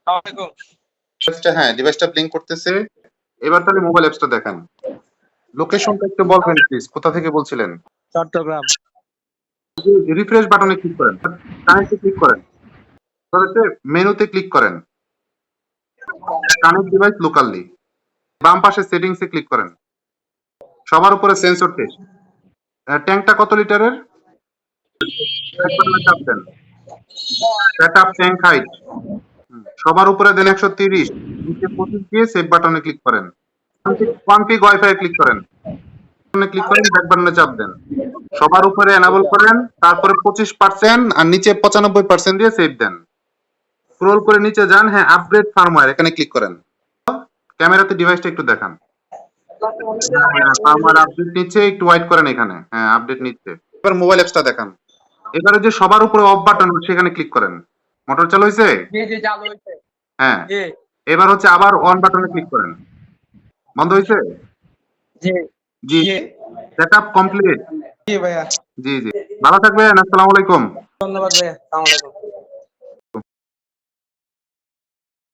আসসালামু হ্যাঁ, ডিভাইসটা ব্লিঙ্ক করতেছে। এবার তাহলে মোবাইল অ্যাপসটা দেখান। লোকেশনটা একটু বলবেন প্লিজ, কোথা থেকে বলছিলেন? চট্টগ্রাম। রিফ্রেশ বাটনে ক্লিক করেন, কানেক্টে ক্লিক করেন, তারপরে মেনুতে ক্লিক করেন, কানেক্ট ডিভাইস লোকালি, বাম পাশে সেটিংসে ক্লিক করেন, সবার উপরে সেন্সর টেস্ট। ট্যাঙ্কটা কত লিটারের? চাপ দেন, সেট আপ ট্যাঙ্ক হাইট, সবার উপরে দেন 130, নিচে 25 দিয়ে সেভ বাটনে ক্লিক করেন, কনফিগ ওয়াইফাই ক্লিক করেন, ক্লিক করেন, ব্যাক বাটনে চাপ দেন, সবার উপরে এনাবল করেন, তারপরে 25% আর নিচে 95% দিয়ে সেভ দেন। স্ক্রল করে নিচে যান, হ্যাঁ আপগ্রেড ফার্মওয়্যার এখানে ক্লিক করেন। ক্যামেরাতে ডিভাইসটা একটু দেখান। হ্যাঁ ফার্মওয়্যার আপডেট নিচ্ছে, একটু ওয়েট করেন এখানে। হ্যাঁ আপডেট নিচ্ছে। এবার মোবাইল অ্যাপসটা দেখান। এবারে যে সবার উপরে অফ বাটন সেখানে ক্লিক করেন। মোটর চালু হয়েছে? জি চালু হয়েছে। হ্যাঁ। জি এবার হচ্ছে আবার অন বাটনে ক্লিক করেন। বন্ধ হয়েছে? জি জি। জি সেটআপ কমপ্লিট। জি ভাইয়া, জি জি। ভালো থাকবেন। আসসালামু আলাইকুম। ধন্যবাদ ভাইয়া, আসসালামু আলাইকুম।